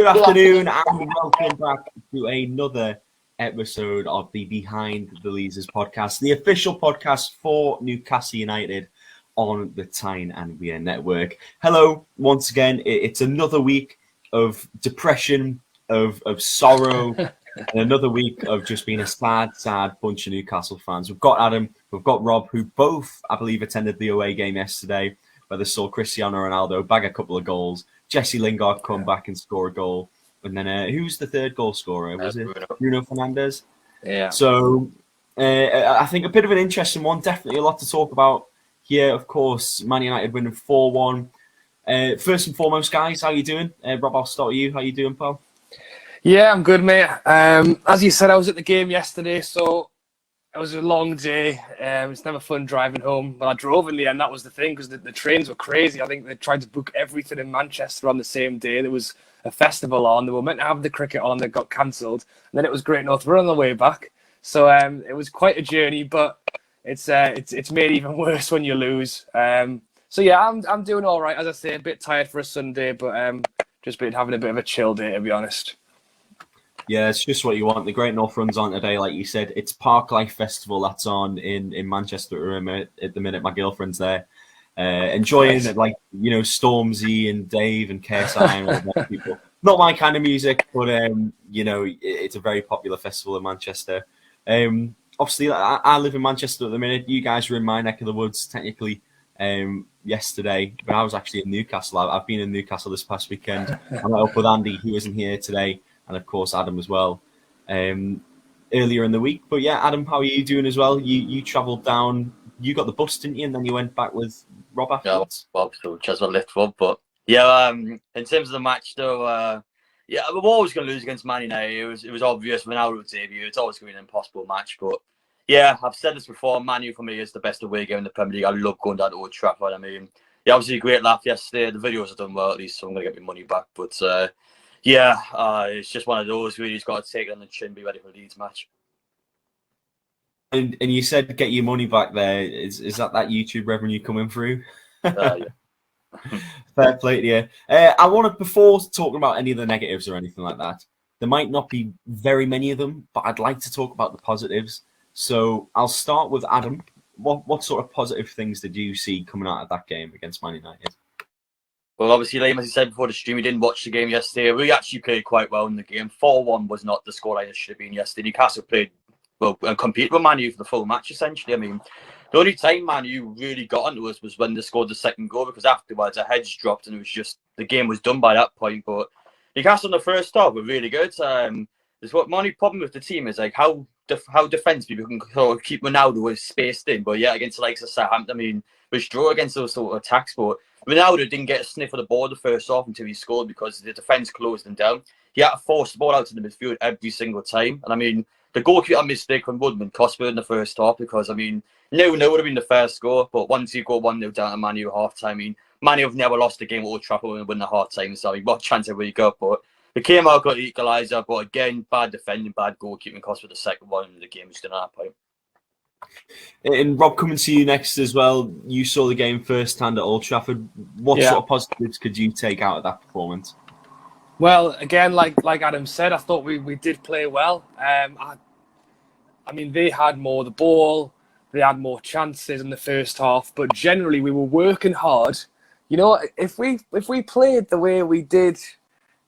Good afternoon and welcome back to another episode of the Behind the Leazes podcast, the official podcast for Newcastle United on the Tyne and network. Hello, once again, it's another week of depression, of sorrow, and another week of just being a sad bunch of Newcastle fans. We've got Adam, we've got Rob, who both, I believe, attended the away game yesterday, where they saw Cristiano Ronaldo bag a couple of goals, Jesse Lingard come back and score a goal, and then who's the third goal scorer? Was it Bruno Fernandes? Yeah. So I think a bit of an interesting one, definitely a lot to talk about here. Of course, Man United winning 4-1. First and foremost, guys, how you doing? Rob, I'll start with you. How you doing, pal? Yeah, I'm good, mate. As you said, I was at the game yesterday, so it was a long day. It's never fun driving home, but I drove in the end. That was the thing, because the trains were crazy. I think they tried to book everything in Manchester on the same day. There was a festival on. They were meant to have the cricket on. That got cancelled. And then it was Great North Run on the way back. So it was quite a journey, but it's made even worse when you lose. So yeah, I'm doing all right. As I say, a bit tired for a Sunday, but just been having a bit of a chill day, to be honest. Yeah, it's just what you want. The Great North Run's on today, like you said. It's Park Life Festival that's on in Manchester at the minute. My girlfriend's there, enjoying it, like, you know, Stormzy and Dave and KSI and all that people. Not my kind of music, but you know, it's a very popular festival in Manchester. Obviously, I live in Manchester at the minute. You guys were in my neck of the woods technically yesterday, but I was actually in Newcastle. I've been in Newcastle this past weekend. I met up with Andy, who isn't here today, and of course Adam as well, earlier in the week. But yeah, Adam, how are you doing as well? You travelled down, you got the bus, didn't you? And then you went back with Rob afterwards? Yeah, well, so just a lift up. But yeah, in terms of the match though, yeah, we're always going to lose against Man United. It was obvious when Ronaldo debut. It's always going to be an impossible match. But yeah, I've said this before, Man U for me is the best away game in the Premier League. I love going down to Old Trafford. I mean, yeah, obviously a great laugh yesterday. The videos have done well at least, so I'm going to get my money back. But yeah, it's just one of those where you just got to take it on the chin, be ready for the Leeds match. And you said get your money back there. Is that YouTube revenue coming through? Yeah. Fair play to you. I want to, before talking about any of the negatives or anything like that, there might not be very many of them, but I'd like to talk about the positives. So I'll start with Adam. What sort of positive things did you see coming out of that game against Man United? Well, obviously, Liam, as you said before the stream, we didn't watch the game yesterday. We actually played quite well in the game. 4-1 was not the scoreline it should have been yesterday. Newcastle played well and competed with Man U for the full match, essentially. I mean, the only time Man U really got onto us was when they scored the second goal, because afterwards our heads dropped and it was just, the game was done by that point. But Newcastle in the first half were really good. There's what my only problem with the team is like how defensive people can sort of keep Ronaldo spaced in. But yeah, against the likes of Southampton, I mean, we draw against those sort of attacks, but Ronaldo didn't get a sniff of the ball the first half until he scored, because the defence closed him down. He had to force the ball out to the midfield every single time. And I mean, the goalkeeper mistake from Woodman cost me in the first half, because I mean, 0-0 would have been the first score, but once you go 1-0 down to Man U at half time, I mean, Man U have never lost a game at Old Trafford when they win the half time. So I mean, what chance have we got? But they came out, got the equaliser, but again, bad defending, bad goalkeeping cost for the second one, and the game was done at that point. And Rob, coming to you next as well, you saw the game firsthand at Old Trafford. What sort of positives could you take out of that performance? Well, again, like Adam said, I thought we did play well. I mean, they had more the ball, they had more chances in the first half, but generally we were working hard. You know, if we played the way we did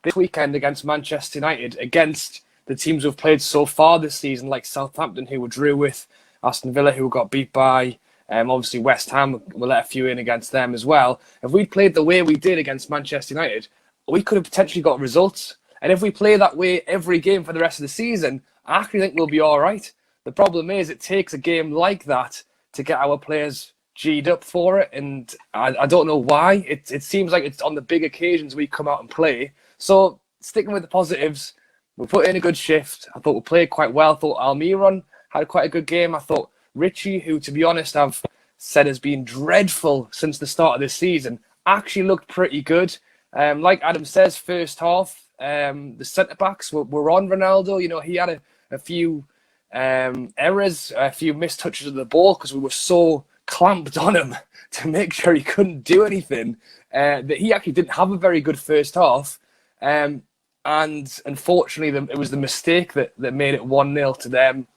this weekend against Manchester United, against the teams we've played so far this season, like Southampton, who we drew with, Aston Villa, who got beat by, obviously West Ham, we'll let a few in against them as well. If we played the way we did against Manchester United, we could have potentially got results. And if we play that way every game for the rest of the season, I actually think we'll be all right. The problem is it takes a game like that to get our players G'd up for it. And I don't know why. It seems like it's on the big occasions we come out and play. So sticking with the positives, we put in a good shift. I thought we played quite well. I thought Almiron had quite a good game. I thought Richie, who to be honest I've said has been dreadful since the start of this season, actually looked pretty good. Like Adam says, first half, the centre-backs were on Ronaldo. You know, he had a few errors, a few missed touches of the ball because we were so clamped on him to make sure he couldn't do anything that he actually didn't have a very good first half. And unfortunately, it was the mistake that made it 1-0 to them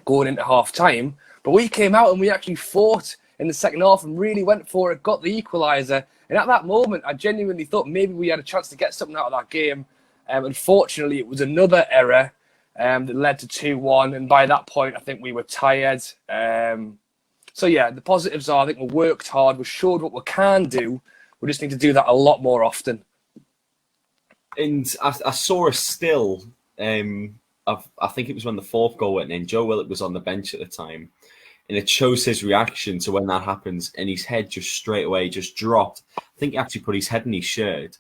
going into half-time. But we came out and we actually fought in the second half and really went for it, got the equaliser. And at that moment, I genuinely thought maybe we had a chance to get something out of that game. Unfortunately, it was another error that led to 2-1. And by that point, I think we were tired. So, yeah, the positives are I think we worked hard. We showed what we can do. We just need to do that a lot more often. And I saw a still, I think it was when the fourth goal went in. Joe Willock was on the bench at the time. And it shows his reaction to when that happens. And his head just straight away just dropped. I think he actually put his head in his shirt.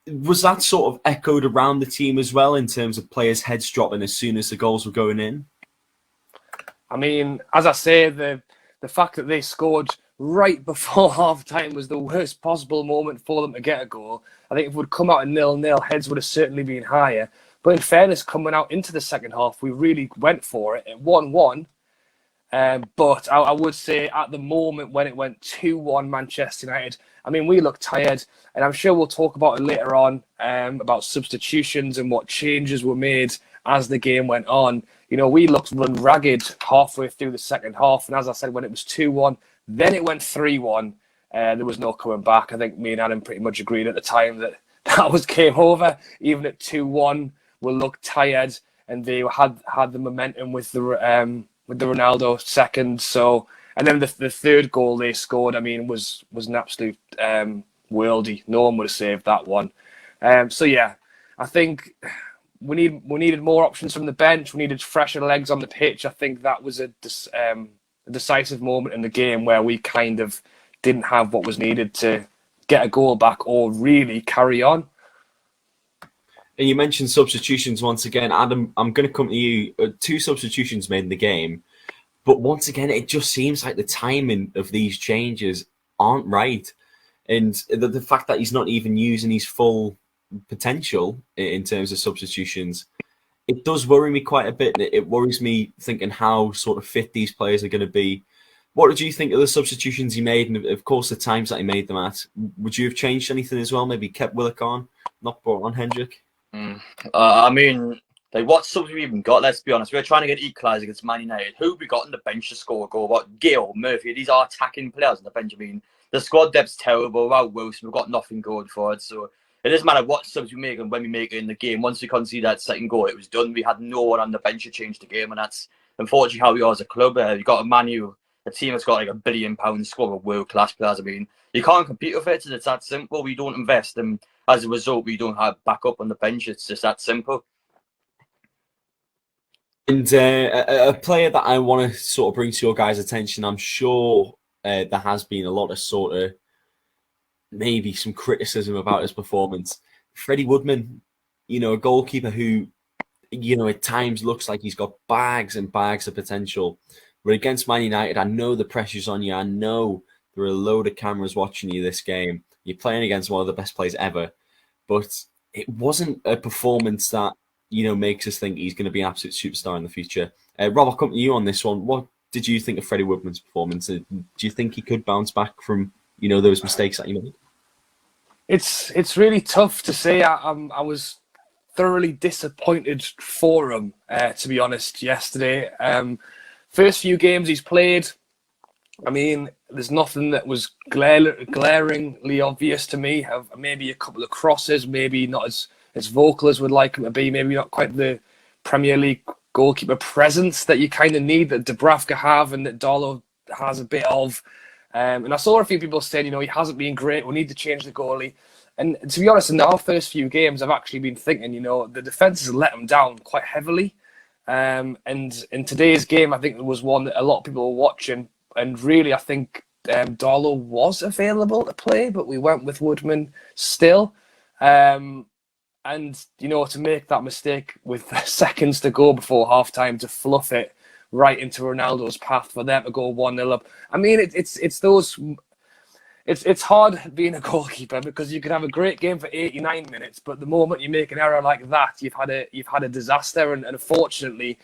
Was that sort of echoed around the team as well in terms of players' heads dropping as soon as the goals were going in? I mean, as I say, the fact that they scored right before half-time was the worst possible moment for them to get a goal. I think if we'd come out at 0-0, heads would have certainly been higher. But in fairness, coming out into the second half, we really went for it at 1-1. But I would say at the moment when it went 2-1 Manchester United, I mean, we looked tired. And I'm sure we'll talk about it later on, about substitutions and what changes were made as the game went on. You know, we looked run ragged halfway through the second half. And as I said, when it was 2-1, then it went 3-1. There was no coming back. I think me and Adam pretty much agreed at the time that was game over. Even at 2-1, we looked tired, and they had the momentum with the Ronaldo second. So, and then the third goal they scored, I mean, was an absolute worldie. No one would have saved that one. So yeah, I think we needed more options from the bench. We needed fresher legs on the pitch. I think that was a decisive moment in the game where we kind of didn't have what was needed to get a goal back or really carry on. And you mentioned substitutions once again. Adam, I'm going to come to you. 2 substitutions made in the game. But once again, it just seems like the timing of these changes aren't right. And the fact that he's not even using his full potential in terms of substitutions, it does worry me quite a bit. It worries me thinking how sort of fit these players are going to be. What did you think of the substitutions he made, and of course the times that he made them at? Would you have changed anything as well? Maybe kept Willock on, not brought on Hendrick? I mean, like, what subs we even got? Let's be honest. We were trying to get equalised against Man United. Who have we got on the bench to score a goal? What, Gill, Murphy? These are attacking players on the bench. I mean, the squad depth's terrible. Without Wilson, we've got nothing going for it. So it doesn't matter what subs we make and when we make it in the game. Once we conceded that second goal, it was done. We had no one on the bench to change the game, and that's unfortunately how we are as a club. You've got a Man U, a team that's got like £1 billion squad of world-class players. I mean, you can't compete with it. It's that simple. We don't invest, and as a result, we don't have backup on the bench. It's just that simple. And a player that I want to sort of bring to your guys' attention, I'm sure there has been a lot of sort of maybe some criticism about his performance. Freddie Woodman, you know, a goalkeeper who, you know, at times looks like he's got bags and bags of potential. But against Man United, I know the pressure's on you. I know there are a load of cameras watching you this game. You're playing against one of the best players ever. But it wasn't a performance that, you know, makes us think he's going to be an absolute superstar in the future. Rob, I'll come to you on this one. What did you think of Freddie Woodman's performance? Do you think he could bounce back from, you know, those mistakes that he made? It's really tough to say. I was thoroughly disappointed for him, to be honest, yesterday. First few games he's played, I mean, there's nothing that was glaringly obvious to me. Maybe a couple of crosses, maybe not as vocal as we'd like him to be, maybe not quite the Premier League goalkeeper presence that you kind of need, that Dubravka have and that Darlow has a bit of. And I saw a few people saying, you know, he hasn't been great, we need to change the goalie. And to be honest, in our first few games, I've actually been thinking, you know, the defence has let him down quite heavily. And in today's game, I think there was one that a lot of people were watching. And really, I think Darlow was available to play, but we went with Woodman still. And, you know, to make that mistake with seconds to go before half-time, to fluff it right into Ronaldo's path for them to go 1-0 up. I mean, it's hard being a goalkeeper, because you can have a great game for 89 minutes, but the moment you make an error like that, you've had a disaster. And unfortunately,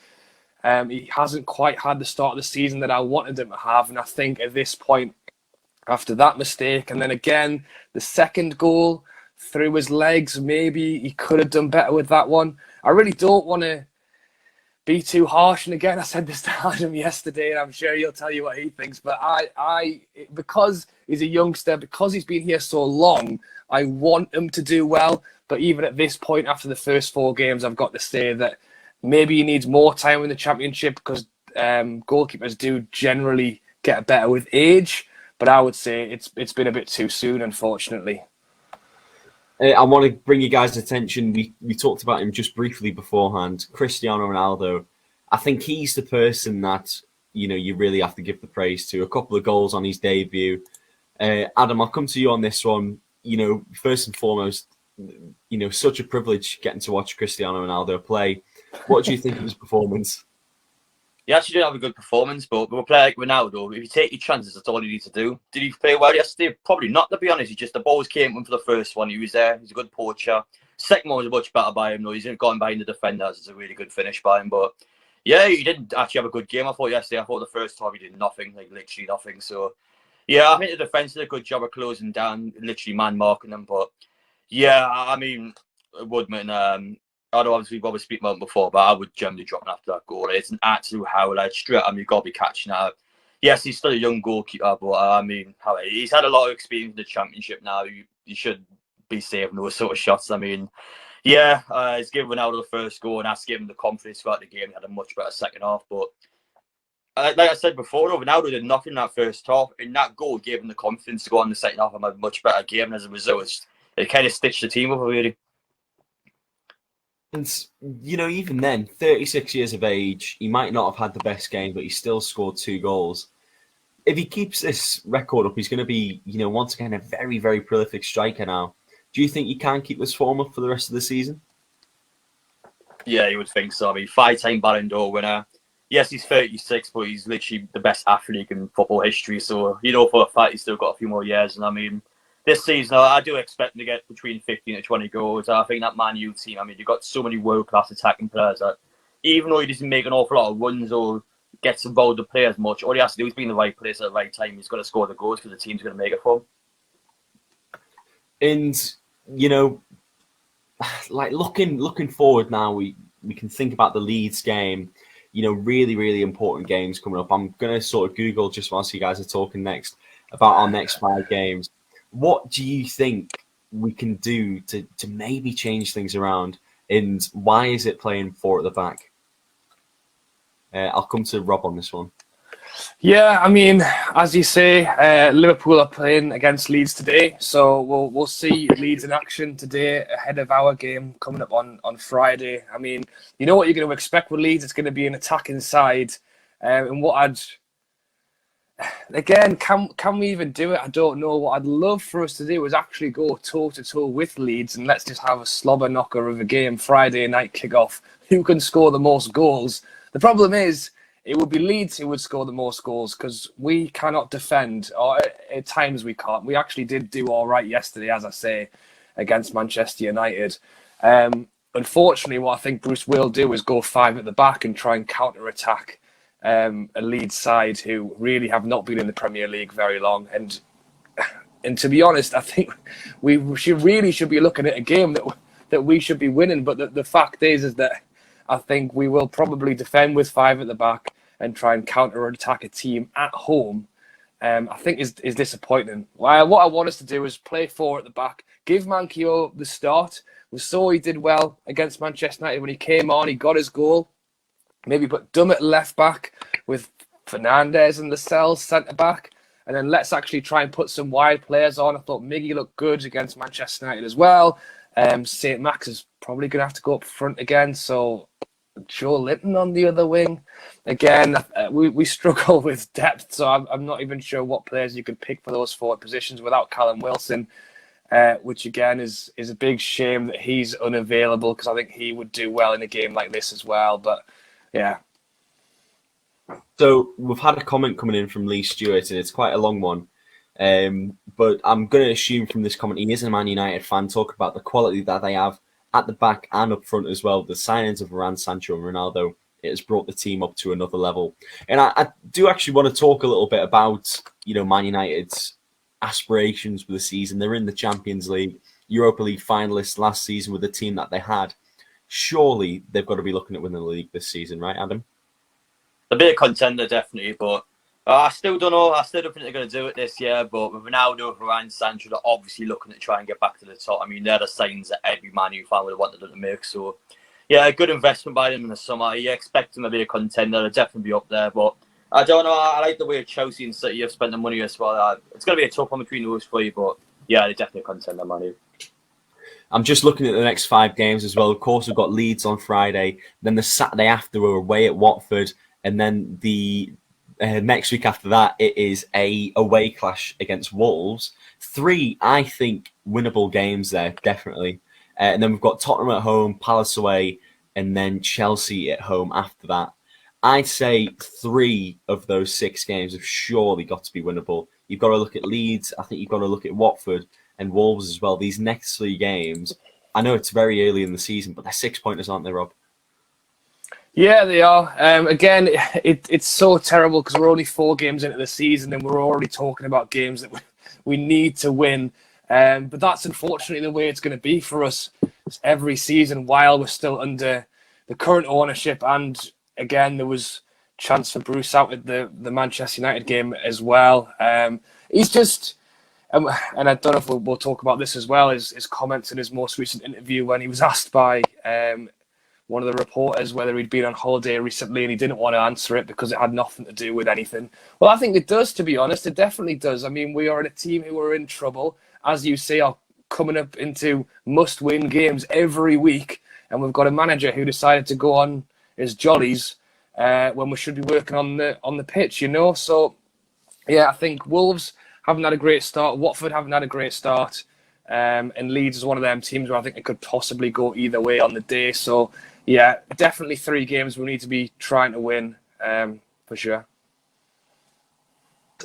he hasn't quite had the start of the season that I wanted him to have. And I think at this point, after that mistake, and then again the second goal, through his legs. Maybe he could have done better with that one. I really don't want to be too harsh. And again, I said this to Adam yesterday, and I'm sure he'll tell you what he thinks. But because he's a youngster, because he's been here so long, I want him to do well. But even at this point, after the first 4 games, I've got to say that maybe he needs more time in the Championship, because goalkeepers do generally get better with age. But I would say it's been a bit too soon, unfortunately. I want to bring you guys' attention. We talked about him just briefly beforehand. Cristiano Ronaldo. I think he's the person that, you really have to give the praise to. A couple of goals on his debut. Adam, I'll come to you on this one. First and foremost, such a privilege getting to watch Cristiano Ronaldo play. What do you think of his performance? He actually did have a good performance, but with a player like Ronaldo, if you take your chances, that's all you need to do. Did he play well yesterday? Probably not, to be honest. The balls came in for the first one. He was there. He's a good poacher. Second one was much better by him, though. He's gotten behind the defenders. It's a really good finish by him. But yeah, he did actually have a good game, I thought, yesterday. I thought the first time he did nothing, literally nothing. So yeah, I think the defence did a good job of closing down, literally man marking them. But yeah, I mean, Woodman, I know obviously we've always speaking about him before, but I would generally drop him after that goal. It's an absolute howler. Straight, you've got to be catching out. Yes, he's still a young goalkeeper, but he's had a lot of experience in the Championship now. You should be saving those sort of shots. He's given Ronaldo the first goal, and that's given him the confidence throughout the game. He had a much better second half, but like I said before, Ronaldo did nothing in that first half, and that goal gave him the confidence to go on the second half and have a much better game. And as a result, it kind of stitched the team up really. And, even then, 36 years of age, he might not have had the best game, but he still scored 2 goals. If he keeps this record up, he's going to be, once again, a very, very prolific striker now. Do you think he can keep this form up for the rest of the season? Yeah, you would think so. 5-time Ballon d'Or winner. Yes, he's 36, but he's literally the best athlete in football history. So, for a fact, he's still got a few more years. And this season, I do expect him to get between 15 to 20 goals. I think that Man U team, you've got so many world-class attacking players that even though he doesn't make an awful lot of runs or gets involved with players much, all he has to do is be in the right place at the right time. He's got to score the goals because the team's going to make it for him. And, looking forward now, we can think about the Leeds game. Really, really important games coming up. I'm going to sort of Google just whilst you guys are talking next about our next 5 games. What do you think we can do to maybe change things around? And why is it playing 4 at the back? I'll come to Rob on this one. Yeah, as you say, Liverpool are playing against Leeds today, so we'll see Leeds in action today ahead of our game coming up on Friday. You know what you're going to expect with Leeds. It's going to be an attacking side, and can we even do it? I don't know. What I'd love for us to do is actually go toe-to-toe with Leeds, and let's just have a slobber knocker of a game Friday night kickoff. Who can score the most goals? The problem is, it would be Leeds who would score the most goals because we cannot defend, or at times we can't. We actually did do all right yesterday, as I say, against Manchester United. Unfortunately, what I think Bruce will do is go 5 at the back and try and counter-attack a Leeds side who really have not been in the Premier League very long. And to be honest, I think we should be looking at a game that we should be winning. But the fact is that I think we will probably defend with 5 at the back and try and counter-attack a team at home. I think is disappointing. What I want us to do is play 4 at the back, give Manquillo the start. We saw he did well against Manchester United when he came on. He got his goal. Maybe put Dummett left back with Fernandes and Lascelles centre back. And then let's actually try and put some wide players on. I thought Miggy looked good against Manchester United as well. St. Max is probably going to have to go up front again. So Joe Linton on the other wing. Again, we struggle with depth. So I'm not even sure what players you could pick for those forward positions without Callum Wilson. Which again is a big shame that he's unavailable because I think he would do well in a game like this as well. But yeah. So we've had a comment coming in from Lee Stewart, and it's quite a long one. But I'm going to assume from this comment he is a Man United fan, talking about the quality that they have at the back and up front as well. The signings of Varane, Sancho and Ronaldo, it has brought the team up to another level. And I do actually want to talk a little bit about, Man United's aspirations for the season. They're in the Champions League. Europa League finalists last season with the team that they had. Surely they've got to be looking at winning the league this season, right, Adam? A bit of contender, definitely, but I still don't know. I still don't think they're going to do it this year, but with Ronaldo, Varane, Sancho, they're obviously looking to try and get back to the top. I mean, they're the signs that every Man U fan would have wanted them to make. So, yeah, a good investment by them in the summer. You expect them to be a contender. They'll definitely be up there, but I don't know. I like the way Chelsea and City have spent the money as well. It's going to be a tough one between those three, but yeah, they're definitely a contender, Man U. I'm just looking at the next 5 games as well. Of course, we've got Leeds on Friday. Then the Saturday after, we're away at Watford. And then the next week after that, it is a away clash against Wolves. 3, I think, winnable games there, definitely. And then we've got Tottenham at home, Palace away, and then Chelsea at home after that. I'd say 3 of those 6 games have surely got to be winnable. You've got to look at Leeds. I think you've got to look at Watford and Wolves as well. These next 3 games, I know it's very early in the season, but they're 6-pointers, aren't they, Rob? Yeah, they are. Again, it's so terrible because we're only 4 games into the season and we're already talking about games that we need to win. But that's unfortunately the way it's going to be for us every season while we're still under the current ownership. And again, there was chance for Bruce out at the Manchester United game as well. He's just, and I don't know if we'll talk about this as well, his comments in his most recent interview when he was asked by one of the reporters whether he'd been on holiday recently, and he didn't want to answer it because it had nothing to do with anything. Well, I think it does, to be honest. It definitely does. I mean, we are a team who are in trouble. As you say, are coming up into must-win games every week, and we've got a manager who decided to go on his jollies when we should be working on the pitch, you know? So, yeah, I think Wolves haven't had a great start. Watford haven't had a great start. And Leeds is one of them teams where I think it could possibly go either way on the day. So, yeah, definitely 3 games we need to be trying to win, for sure.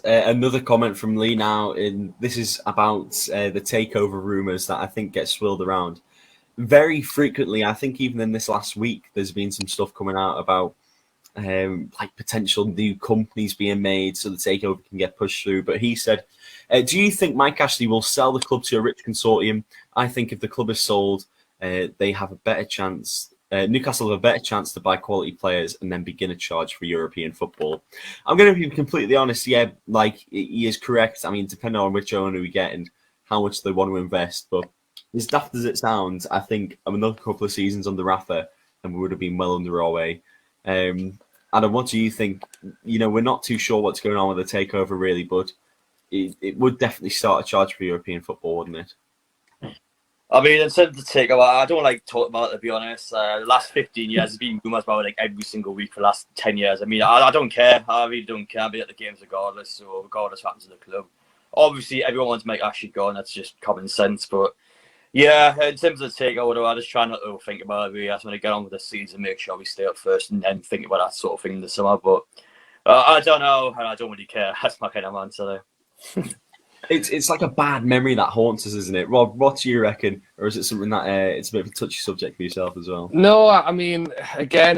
Another comment from Lee now, this is about the takeover rumours that I think get swirled around. Very frequently, I think even in this last week, there's been some stuff coming out about like potential new companies being made so the takeover can get pushed through. But he said, do you think Mike Ashley will sell the club to a rich consortium? I think if the club is sold, they have a better chance. Newcastle have a better chance to buy quality players and then begin a charge for European football. I'm going to be completely honest. Yeah, like he is correct. I mean, depending on which owner we get and how much they want to invest. But as daft as it sounds, I think another couple of seasons under Rafa and we would have been well under our way. Adam, what do you think? You know, we're not too sure what's going on with the takeover really, but it would definitely start a charge for European football, wouldn't it? I mean, in terms of the takeover, I don't like to talk about it, to be honest. The last 15 years has been rumours about like every single week for the last 10 years. I mean, I don't care. I really don't care. I'll be at the games regardless. So regardless what happens to the club. Obviously, everyone wants to make Ashley go, and that's just common sense. But yeah, in terms of the takeover, I just try not to think about it. Really. I just want to get on with the season, make sure we stay up first, and then think about that sort of thing in the summer. But I don't know, and I don't really care. That's my kind of answer there. It's like a bad memory that haunts us, isn't it? Rob, what do you reckon? Or is it something that it's a bit of a touchy subject for yourself as well? No, I mean, again,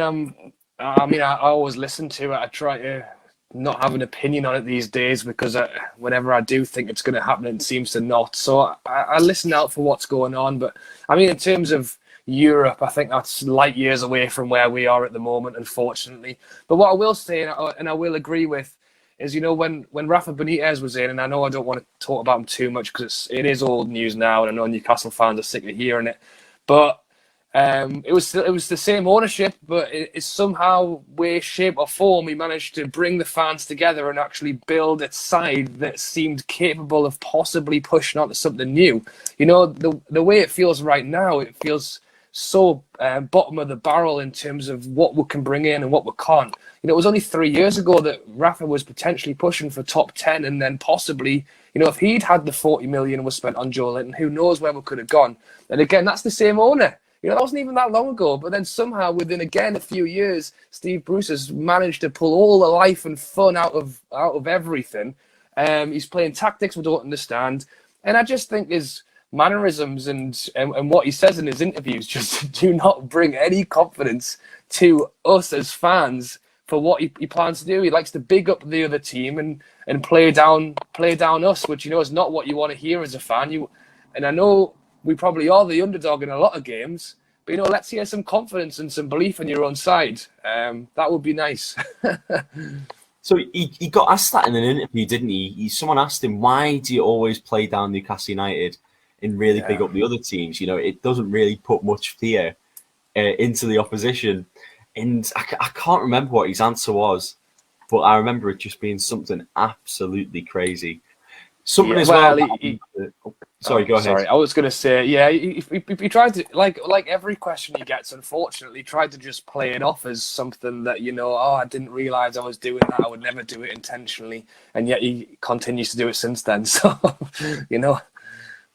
I always listen to it. I try to not have an opinion on it these days because whenever I do think it's going to happen, it seems to not. So I listen out for what's going on. But I mean, in terms of Europe, I think that's light years away from where we are at the moment, unfortunately. But what I will say, and I will agree with, is, you know, when Rafa Benitez was in, and I know I don't want to talk about him too much because it is old news now, and I know Newcastle fans are sick of hearing it, but it was the same ownership, but it's somehow, way, shape or form, he managed to bring the fans together and actually build a side that seemed capable of possibly pushing on to something new. You know, the way it feels right now, it feels so bottom of the barrel in terms of what we can bring in and what we can't. You know, it was only 3 years ago that Rafa was potentially pushing for top 10, and then possibly, you know, if he'd had the 40 million was spent on Joe Linton, who knows where we could have gone. And again, that's the same owner. You know, that wasn't even that long ago. But then somehow within, again, a few years, Steve Bruce has managed to pull all the life and fun out of everything. He's playing tactics we don't understand. And I just think his mannerisms and what he says in his interviews just do not bring any confidence to us as fans for what he plans to do. He likes to big up the other team and play down us, which, you know, is not what you want to hear as a fan. And I know we probably are the underdog in a lot of games. But, let's hear some confidence and some belief in your own side. That would be nice. So he got asked that in an interview, didn't he? Someone asked him, why do you always play down Newcastle United and really big up the other teams? It doesn't really put much fear into the opposition. And I can't remember what his answer was, but I remember it just being something absolutely crazy. Something as well. Sorry, go ahead. Sorry, I was going to say, he tried to, like every question he gets, unfortunately, tried to just play it off as something that, I didn't realise I was doing that. I would never do it intentionally. And yet he continues to do it since then. So,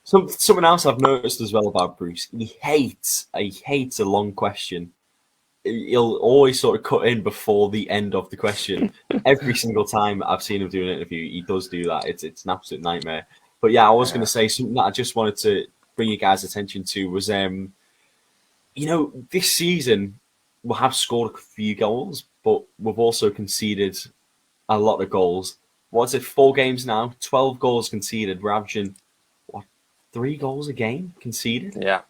Something else I've noticed as well about Bruce, he hates a long question. He'll always sort of cut in before the end of the question. Every single time I've seen him do an interview, he does do that. It's an absolute nightmare. But yeah, I was going to say something that I just wanted to bring you guys' attention to was, this season we have scored a few goals, but we've also conceded a lot of goals. What's it, 4 games now? 12 goals conceded. We're averaging, 3 goals a game conceded? Yeah.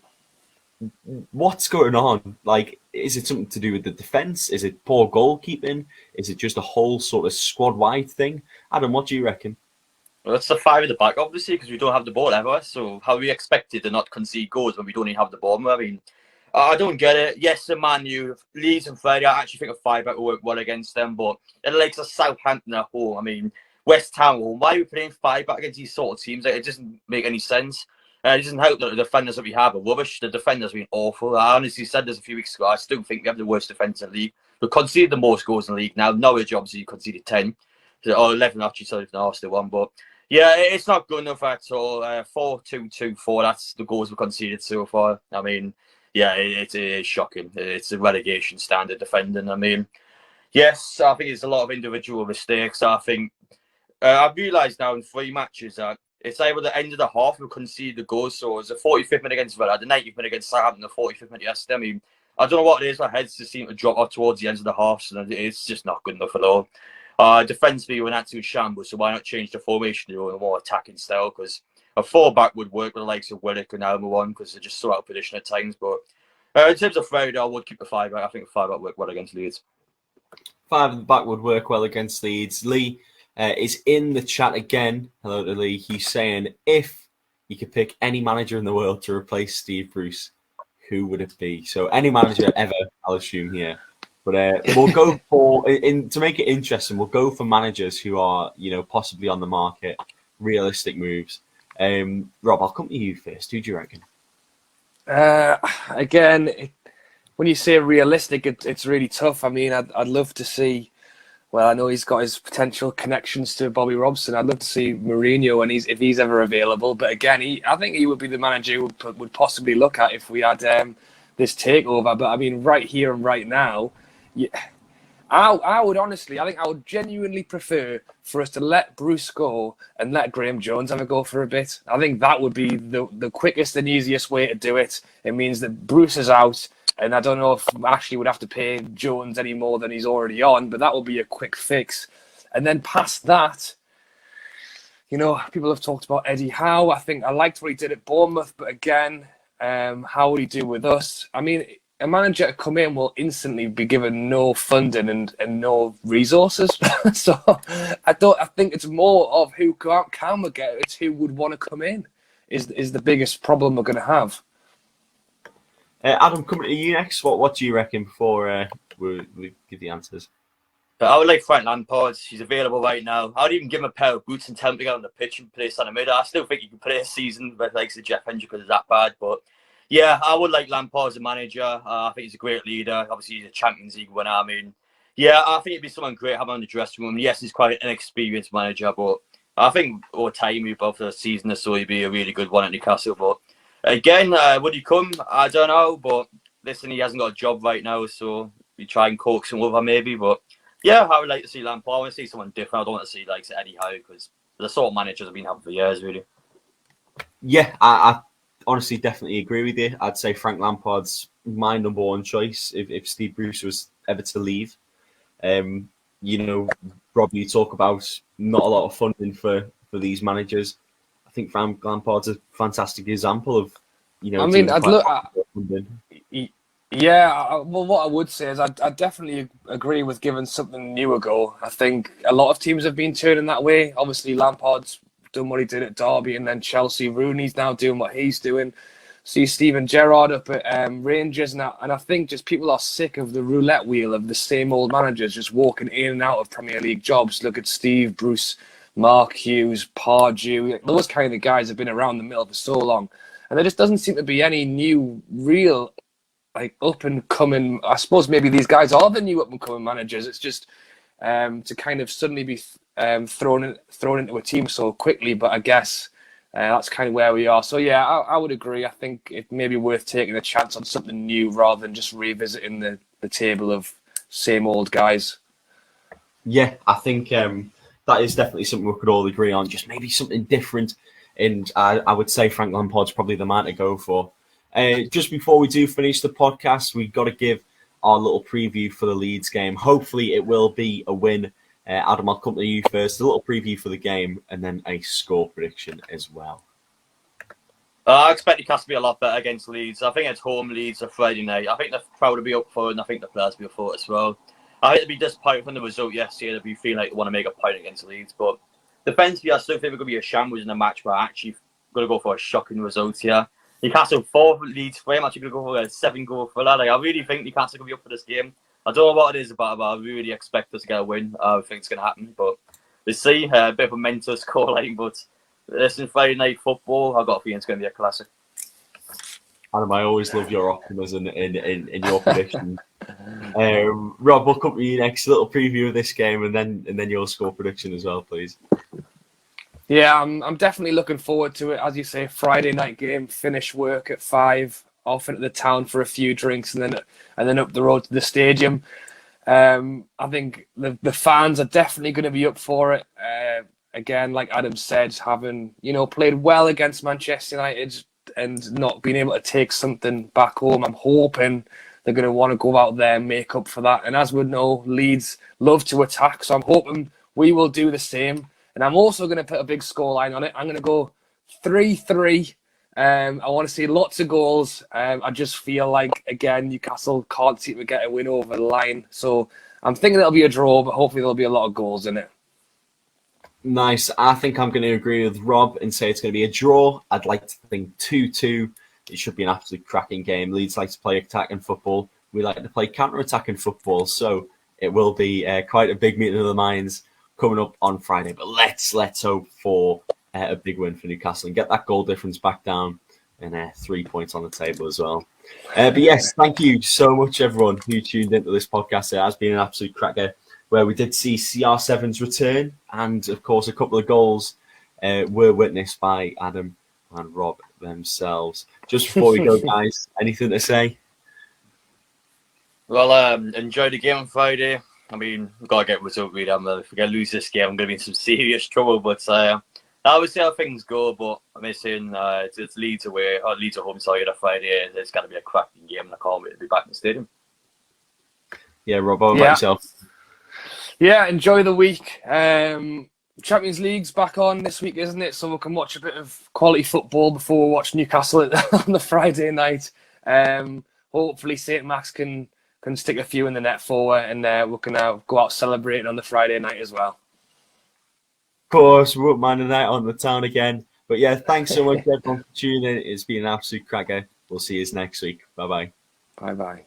What's going on? Like, is it something to do with the defence? Is it poor goalkeeping? Is it just a whole sort of squad-wide thing? Adam, what do you reckon? Well, it's the 5 at the back, obviously, because we don't have the ball ever. So how are we expected to not concede goals when we don't even have the ball? I mean, I don't get it. Yes, the Man U, Leeds and Freddie, I actually think a 5-back will work well against them. But it likes a Southampton at home. I mean, West Ham home. Why are we playing 5-back against these sort of teams? Like, it doesn't make any sense. It doesn't help that the defenders that we have are rubbish. The defenders have been awful. I honestly said this a few weeks ago. I still think we have the worst defence in the league. We've conceded the most goals in the league now. Norwich obviously conceded 10. Or 11 actually, so no, still 1. But yeah, it's not good enough at all. 4-2-2-4, that's the goals we've conceded so far. I mean, yeah, it is shocking. It's a relegation standard defending. I mean, yes, I think it's a lot of individual mistakes. I think I've realised now in 3 matches that it's either the end of the half we concede the goals. So it's the 45th minute against Villa, the 90th minute against Southampton, the 45th minute yesterday. I mean, I don't know what it is. My heads just seem to drop off towards the end of the half. So it's just not good enough at all. Defensively, we're an absolute shambles. So why not change the formation to a more attacking style? Because a 4-back would work with the likes of Willock and Alma one because they're just so out of position at times. But in terms of Freddie, I would keep the 5-back. I think the 5-back work well against Leeds. 5 at the back would work well against Leeds. Lee is in the chat again. Hello to Lee. He's saying, if you could pick any manager in the world to replace Steve Bruce, who would it be? So any manager ever, I'll assume here. But we'll go for, to make it interesting, we'll go for managers who are, possibly on the market, realistic moves. Rob, I'll come to you first. Who do you reckon? Again, when you say realistic, it's really tough. I mean, I'd love to see. Well, I know he's got his potential connections to Bobby Robson. I'd love to see Mourinho, and if he's ever available. But again, I think he would be the manager who would possibly look at if we had this takeover. But I mean, right here and right now, I would honestly, I think I would genuinely prefer for us to let Bruce go and let Graham Jones have a go for a bit. I think that would be the quickest and easiest way to do it. It means that Bruce is out. And I don't know if Ashley would have to pay Jones any more than he's already on, but that will be a quick fix. And then past that, people have talked about Eddie Howe. I think I liked what he did at Bournemouth, but again, how would he do with us? I mean, a manager to come in will instantly be given no funding and no resources. So I think it's more of who can we get, it's who would want to come in is the biggest problem we're going to have. Adam, coming to you next. What do you reckon before we give the answers? But I would like Frank Lampard. He's available right now. I would even give him a pair of boots and tell him to get on the pitch and play centre mid. I still think he can play a season with like the Jeff Hendrick because it's that bad. But yeah, I would like Lampard as a manager. I think he's a great leader. Obviously, he's a Champions League winner. I mean, yeah, I think it'd be someone great having on the dressing room. Yes, he's quite an experienced manager, but I think over time, both for a season or so, he'd be a really good one at Newcastle. But again, would he come? I don't know. But listen, he hasn't got a job right now, so we try and coax him over maybe. But yeah, I would like to see Lampard. I want to see someone different. I don't want to see like Eddie Howe because the sort of managers have been having for years, really. Yeah, I honestly definitely agree with you. I'd say Frank Lampard's my number one choice if Steve Bruce was ever to leave. Rob, you talk about not a lot of funding for these managers. I think Frank Lampard's a fantastic example of I mean, I'd look. Yeah, well, what I would say is I definitely agree with giving something new a go. I think a lot of teams have been turning that way. Obviously, Lampard's done what he did at Derby, and then Chelsea, Rooney's now doing what he's doing. See Steven Gerrard up at Rangers now, and I think just people are sick of the roulette wheel of the same old managers just walking in and out of Premier League jobs. Look at Steve Bruce, Mark Hughes, Pardew. Those kind of guys have been around the mill for so long, and there just doesn't seem to be any new, real, like up and coming. I suppose maybe these guys are the new up and coming managers. It's just to kind of suddenly be thrown into a team so quickly. But I guess that's kind of where we are. So yeah, I would agree. I think it may be worth taking a chance on something new rather than just revisiting the table of same old guys. Yeah, I think that is definitely something we could all agree on. Just maybe something different. And I would say Frank Lampard's probably the man to go for. Just before we do finish the podcast, we've got to give our little preview for the Leeds game. Hopefully it will be a win. Adam, I'll come to you first. A little preview for the game and then a score prediction as well. I expect Newcastle to be a lot better against Leeds. I think it's home Leeds on Friday night. I think the crowd will be up for it, and I think the players will be up for it as well. I think it'd be disappointed from the result yesterday. They'd be feeling like they want to make a point against Leeds. But defensively, I still think we're going to be a shambles in a match, but I'm actually going to go for a shocking result here. Newcastle 4 Leeds 3. I'm actually going to go for a 7-goal thriller. I really think Newcastle will be up for this game. I don't know what it is about it, but I really expect us to get a win. I think it's going to happen. But we'll see. A bit of a mental scoreline, but listen, Friday night football, I've got a feeling it's going to be a classic. Adam, I always love your optimism in your predictions. Rob, we'll come to you next. A little preview of this game and then your score prediction as well, please. Yeah, I'm definitely looking forward to it. As you say, Friday night game, finish work at 5, off into the town for a few drinks, and then up the road to the stadium. I think the fans are definitely going to be up for it. Again, like Adam said, having played well against Manchester United and not being able to take something back home, I'm hoping they're going to want to go out there and make up for that. And as we know, Leeds love to attack, so I'm hoping we will do the same. And I'm also going to put a big scoreline on it. I'm going to go 3-3. I want to see lots of goals. I just feel like, again, Newcastle can't seem to get a win over the line. So I'm thinking it'll be a draw, but hopefully there'll be a lot of goals in it. Nice. I think I'm going to agree with Rob and say it's going to be a draw. I'd like to think 2-2. It should be an absolute cracking game. Leeds like to play attacking football. We like to play counter-attacking football. So it will be quite a big meeting of the minds coming up on Friday. But let's hope for a big win for Newcastle and get that goal difference back down and 3 points on the table as well. But yes, thank you so much, everyone who tuned into this podcast. It has been an absolute cracker where we did see CR7's return, and of course a couple of goals were witnessed by Adam and Rob themselves. Just before we go, guys, anything to say? Well, enjoy the game on Friday. I mean, we've got to get result really. If we lose this game, I'm going to be in some serious trouble. But I would see how things go. But I'm saying it's Leeds away, or Leeds at home, sorry, on Friday. It's going to be a cracking game, and I can't wait to be back in the stadium. Yeah, Rob, how about yourself? Yeah, enjoy the week. Champions League's back on this week, isn't it? So we can watch a bit of quality football before we watch Newcastle on the Friday night. Hopefully St. Max can stick a few in the net for it, and we can go out celebrating on the Friday night as well. Of course, we won't mind a night on the town again. But yeah, thanks so much everyone for tuning in. It's been an absolute cracker. We'll see you next week. Bye-bye. Bye-bye.